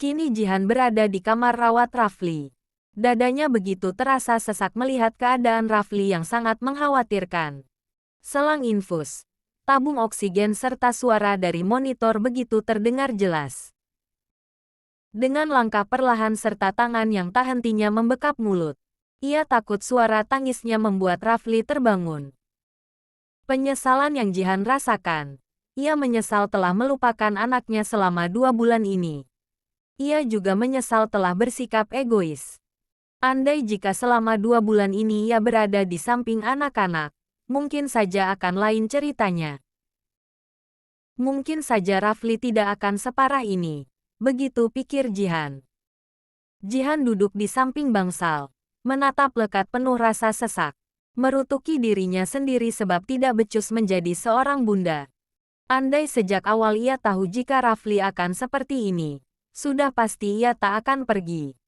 Kini Jihan berada di kamar rawat Rafli. Dadanya begitu terasa sesak melihat keadaan Rafli yang sangat mengkhawatirkan. Selang infus, tabung oksigen serta suara dari monitor begitu terdengar jelas. Dengan langkah perlahan serta tangan yang tak hentinya membekap mulut, ia takut suara tangisnya membuat Rafli terbangun. Penyesalan yang Jihan rasakan. Ia menyesal telah melupakan anaknya selama 2 bulan ini. Ia juga menyesal telah bersikap egois. Andai jika selama 2 bulan ini ia berada di samping anak-anak, mungkin saja akan lain ceritanya. Mungkin saja Rafli tidak akan separah ini. Begitu pikir Jihan. Jihan duduk di samping bangsal, menatap lekat penuh rasa sesak. Merutuki dirinya sendiri sebab tidak becus menjadi seorang bunda. Andai sejak awal ia tahu jika Rafli akan seperti ini, sudah pasti ia tak akan pergi.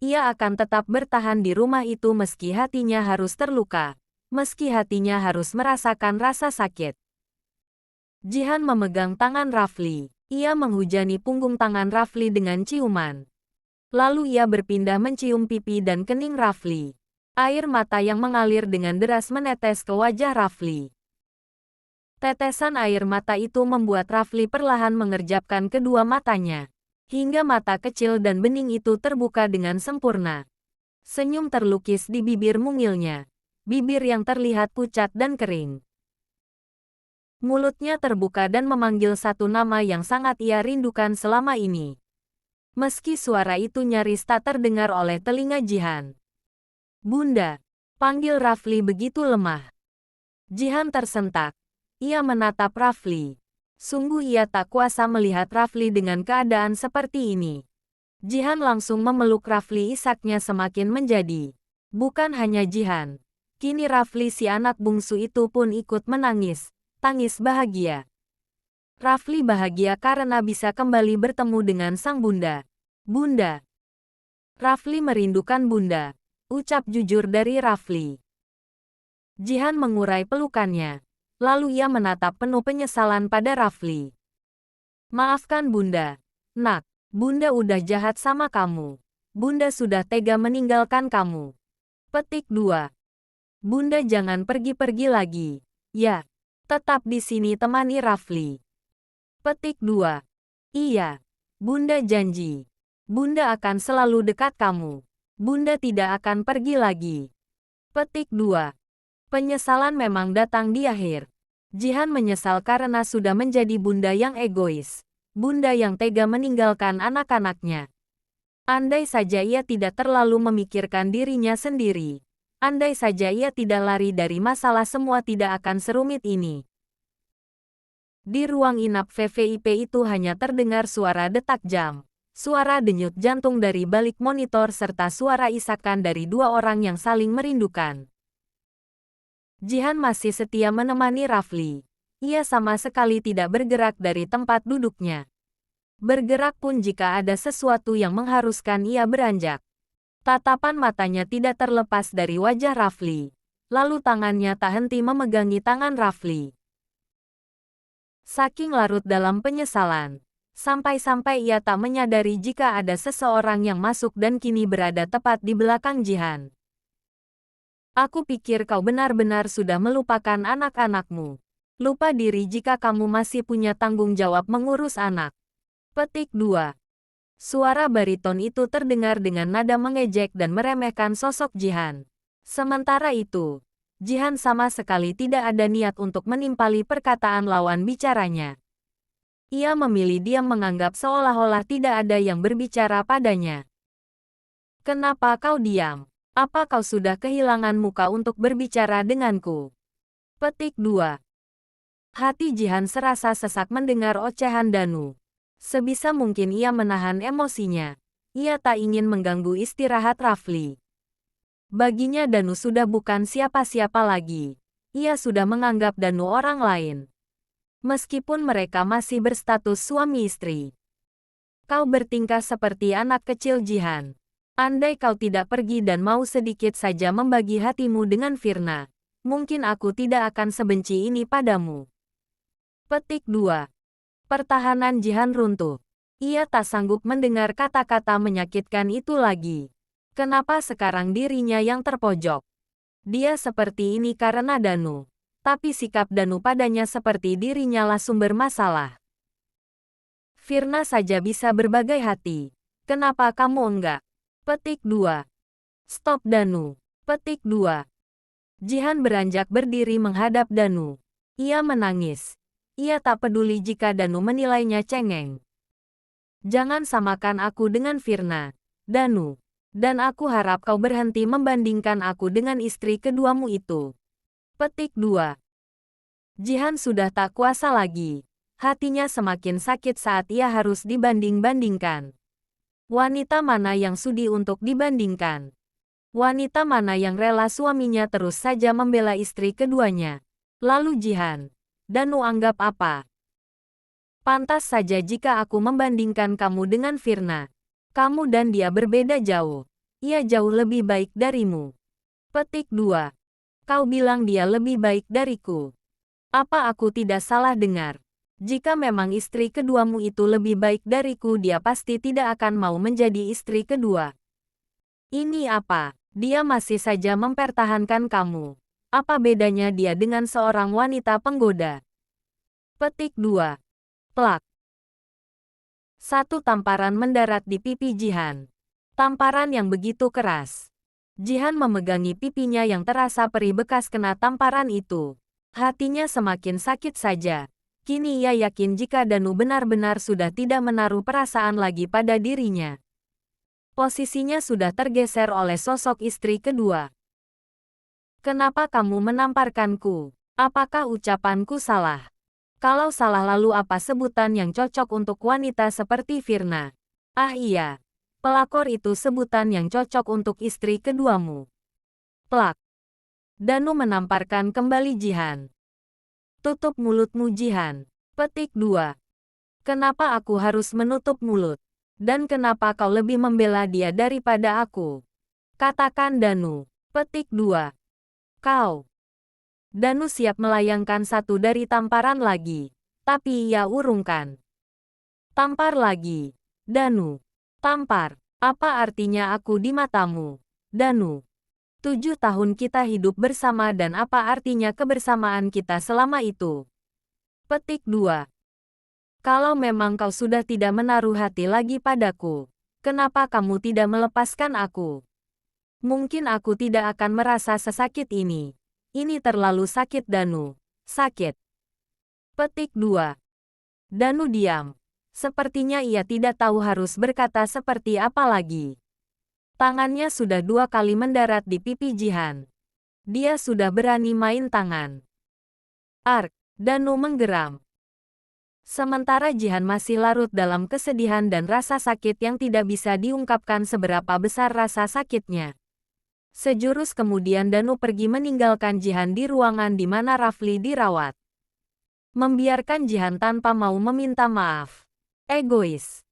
Ia akan tetap bertahan di rumah itu meski hatinya harus terluka, meski hatinya harus merasakan rasa sakit. Jihan memegang tangan Rafli. Ia menghujani punggung tangan Rafli dengan ciuman. Lalu ia berpindah mencium pipi dan kening Rafli. Air mata yang mengalir dengan deras menetes ke wajah Rafli. Tetesan air mata itu membuat Rafli perlahan mengerjapkan kedua matanya, hingga mata kecil dan bening itu terbuka dengan sempurna. Senyum terlukis di bibir mungilnya, bibir yang terlihat pucat dan kering. Mulutnya terbuka dan memanggil satu nama yang sangat ia rindukan selama ini. Meski suara itu nyaris tak terdengar oleh telinga Jihan. Bunda, panggil Rafli begitu lemah. Jihan tersentak. Ia menatap Rafli. Sungguh ia tak kuasa melihat Rafli dengan keadaan seperti ini. Jihan langsung memeluk Rafli, isaknya semakin menjadi. Bukan hanya Jihan. Kini Rafli si anak bungsu itu pun ikut menangis. Tangis bahagia. Rafli bahagia karena bisa kembali bertemu dengan sang bunda. Bunda. Rafli merindukan bunda. Ucap jujur dari Rafli. Jihan mengurai pelukannya. Lalu ia menatap penuh penyesalan pada Rafli. Maafkan bunda. Nak, bunda udah jahat sama kamu. Bunda sudah tega meninggalkan kamu. Petik 2. Bunda jangan pergi-pergi lagi. Ya. Tetap di sini temani Rafli. Petik 2. Iya. Bunda janji. Bunda akan selalu dekat kamu. Bunda tidak akan pergi lagi. Petik 2. Penyesalan memang datang di akhir. Jihan menyesal karena sudah menjadi bunda yang egois. Bunda yang tega meninggalkan anak-anaknya. Andai saja ia tidak terlalu memikirkan dirinya sendiri. Andai saja ia tidak lari dari masalah, semua tidak akan serumit ini. Di ruang inap VVIP itu hanya terdengar suara detak jam, suara denyut jantung dari balik monitor serta suara isakan dari 2 orang yang saling merindukan. Jihan masih setia menemani Rafli. Ia sama sekali tidak bergerak dari tempat duduknya. Bergerak pun jika ada sesuatu yang mengharuskan ia beranjak. Tatapan matanya tidak terlepas dari wajah Rafli. Lalu tangannya tak henti memegangi tangan Rafli. Saking larut dalam penyesalan, sampai-sampai ia tak menyadari jika ada seseorang yang masuk dan kini berada tepat di belakang Jihan. Aku pikir kau benar-benar sudah melupakan anak-anakmu. Lupa diri jika kamu masih punya tanggung jawab mengurus anak. Petik 2. Suara bariton itu terdengar dengan nada mengejek dan meremehkan sosok Jihan. Sementara itu, Jihan sama sekali tidak ada niat untuk menimpali perkataan lawan bicaranya. Ia memilih diam, menganggap seolah-olah tidak ada yang berbicara padanya. Kenapa kau diam? Apa kau sudah kehilangan muka untuk berbicara denganku? Petik 2. Hati Jihan serasa sesak mendengar ocehan Danu. Sebisa mungkin ia menahan emosinya. Ia tak ingin mengganggu istirahat Rafli. Baginya Danu sudah bukan siapa-siapa lagi. Ia sudah menganggap Danu orang lain. Meskipun mereka masih berstatus suami istri. Kau bertingkah seperti anak kecil Jihan. Andai kau tidak pergi dan mau sedikit saja membagi hatimu dengan Firna, mungkin aku tidak akan sebenci ini padamu. Petik 2. Pertahanan Jihan runtuh. Ia tak sanggup mendengar kata-kata menyakitkan itu lagi. Kenapa sekarang dirinya yang terpojok? Dia seperti ini karena Danu. Tapi sikap Danu padanya seperti dirinya lah sumber masalah. Firna saja bisa berbagai hati. Kenapa kamu enggak? Petik 2. Stop Danu. Petik 2. Jihan beranjak berdiri menghadap Danu. Ia menangis. Ia tak peduli jika Danu menilainya cengeng. Jangan samakan aku dengan Firna, Danu. Dan aku harap kau berhenti membandingkan aku dengan istri keduamu itu. Petik 2. Jihan sudah tak kuasa lagi. Hatinya semakin sakit saat ia harus dibanding-bandingkan. Wanita mana yang sudi untuk dibandingkan? Wanita mana yang rela suaminya terus saja membela istri keduanya? Lalu Jihan, Danu anggap apa? Pantas saja jika aku membandingkan kamu dengan Firna. Kamu dan dia berbeda jauh. Ia jauh lebih baik darimu. Petik 2. Kau bilang dia lebih baik dariku. Apa aku tidak salah dengar? Jika memang istri keduamu itu lebih baik dariku, dia pasti tidak akan mau menjadi istri kedua. Ini apa? Dia masih saja mempertahankan kamu. Apa bedanya dia dengan seorang wanita penggoda? Petik 2. Plak. Satu tamparan mendarat di pipi Jihan. Tamparan yang begitu keras. Jihan memegangi pipinya yang terasa perih bekas kena tamparan itu. Hatinya semakin sakit saja. Kini ia yakin jika Danu benar-benar sudah tidak menaruh perasaan lagi pada dirinya. Posisinya sudah tergeser oleh sosok istri kedua. Kenapa kamu menamparkanku? Apakah ucapanku salah? Kalau salah, lalu apa sebutan yang cocok untuk wanita seperti Firna? Ah iya, pelakor itu sebutan yang cocok untuk istri keduamu. Plak. Danu menamparkan kembali Jihan. Tutup mulutmu Jihan. Petik 2. Kenapa aku harus menutup mulut? Dan kenapa kau lebih membela dia daripada aku? Katakan Danu. Petik 2. Kau. Danu siap melayangkan satu dari tamparan lagi. Tapi ia urungkan. Tampar lagi. Danu. Tampar. Apa artinya aku di matamu? Danu. 7 tahun kita hidup bersama dan apa artinya kebersamaan kita selama itu? Petik 2. Kalau memang kau sudah tidak menaruh hati lagi padaku, kenapa kamu tidak melepaskan aku? Mungkin aku tidak akan merasa sesakit ini. Ini terlalu sakit Danu. Sakit. Petik 2. Danu diam. Sepertinya ia tidak tahu harus berkata seperti apa lagi. Tangannya sudah 2 kali mendarat di pipi Jihan. Dia sudah berani main tangan. Ark. Danu menggeram. Sementara Jihan masih larut dalam kesedihan dan rasa sakit yang tidak bisa diungkapkan seberapa besar rasa sakitnya. Sejurus kemudian Danu pergi meninggalkan Jihan di ruangan di mana Rafli dirawat. Membiarkan Jihan tanpa mau meminta maaf. Egois.